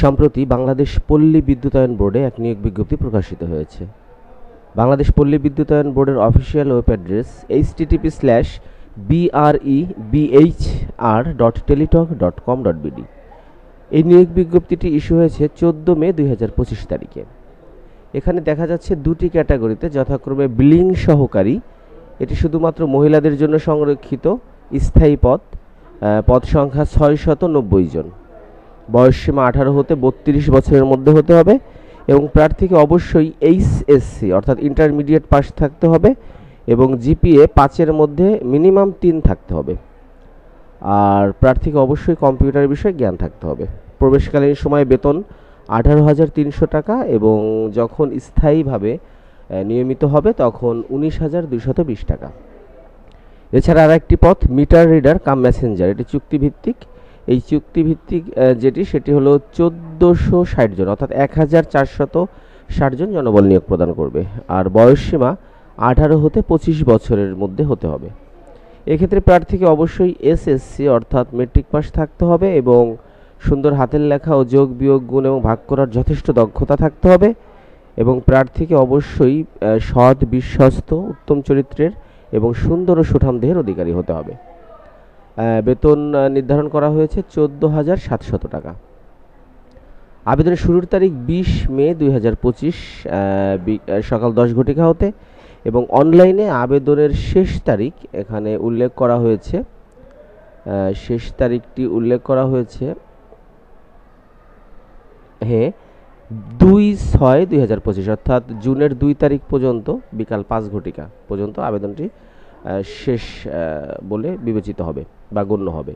সম্প্রতি বাংলাদেশ পল্লী বিদ্যুতায়ন বোর্ডে এক নিয়োগ বিজ্ঞপ্তি প্রকাশিত হয়েছে। বাংলাদেশ পল্লী বিদ্যুতায়ন বোর্ডের অফিসিয়াল ওয়েব অ্যাড্রেস http://brehr.teletalk.com.bd। এই নিয়োগ বিজ্ঞপ্তিটি ইস্যু হয়েছে 14 মে 2025 তারিখে। এখানে দেখা যাচ্ছে দুটি ক্যাটাগরিতে, যথাক্রমে বিলিং সহকারী, এটি শুধুমাত্র মহিলাদের জন্য সংরক্ষিত স্থায়ী পদ, পদ সংখ্যা 690 জন। বয়সসীমা 18 হতে 32 বছরের মধ্যে হতে হবে এবং প্রার্থীকে অবশ্যই এইচএসসি অর্থাৎ ইন্টারমিডিয়েট পাস থাকতে হবে এবং জিপিএ 5-এর মধ্যে মিনিমাম 3 থাকতে হবে। আর প্রার্থীকে অবশ্যই কম্পিউটার বিষয়ে জ্ঞান থাকতে হবে। প্রবেশকালীন সময়ে বেতন 18,300 টাকা এবং যখন স্থায়ীভাবে নিয়মিত হবে তখন 19,220 টাকা। এছাড়া আর একটি পদ মিটার রিডার কাম মেসেঞ্জার, এটি চুক্তিভিত্তিক। এই চুক্তিভিত্তিক সেটি হলো 1460 জন অর্থাৎ 1460 জন জনবল নিয়োগ প্রদান করবে। আর বয়সসীমা 18 হতে 25 বছরের মধ্যে হতে হবে। এক্ষেত্রে প্রার্থীকে অবশ্যই এসএসসি অর্থাৎ মেট্রিক পাস থাকতে হবে এবং সুন্দর হাতের লেখা ও যোগ বিয়োগ গুণ এবং ভাগ করার যথেষ্ট দক্ষতা থাকতে হবে এবং প্রার্থীকে অবশ্যই সৎ, বিশ্বস্ত, উত্তম চরিত্রের এবং সুন্দর ও সুঠাম দেহের অধিকারী হতে হবে। বেতন নির্ধারণ করা হয়েছে 14,700 টাকা। আবেদনের শুরুর তারিখ 20 মে 2025 সকাল 10 ঘটিকা হতে এবং অনলাইনে আবেদনের শেষ তারিখ এখানে উল্লেখ করা হয়েছে, শেষ তারিখটি উল্লেখ করা হয়েছে 2/6/2025 অর্থাৎ জুনের 2 তারিখ পর্যন্ত বিকাল 5 ঘটিকা পর্যন্ত আবেদনটি শেষ বলে বিবেচিত হবে বা গণ্য হবে।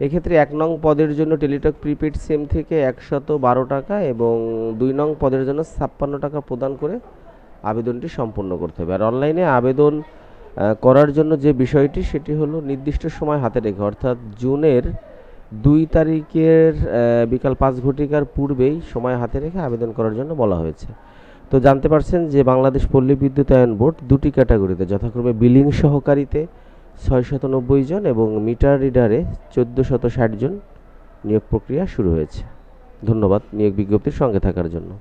এক্ষেত্রে 1 নং পদের জন্য টেলিটক প্রিপেড সিম থেকে 112 টাকা এবং 2 নং পদের জন্য 56 টাকা প্রদান করে আবেদনটি সম্পূর্ণ করতে হবে। আর অনলাইনে আবেদন করার জন্য যে বিষয়টি সেটি হলো নির্দিষ্ট সময় হাতে রেখে অর্থাৎ জুনের 2 তারিখের বিকাল 5 ঘটিকার পূর্বেই সময় হাতে রেখে আবেদন করার জন্য বলা হয়েছে। তো জানতে পারছেন যে বাংলাদেশ পল্লী বিদ্যুতায়ন বোর্ড দুটি ক্যাটাগরিতে, যথাক্রমে বিলিং সহকারীতে 690 জন এবং মিটার রিডারে 1460 জন নিয়োগ প্রক্রিয়া শুরু হয়েছে। ধন্যবাদ নিয়োগ বিজ্ঞপ্তির সঙ্গে থাকার জন্য।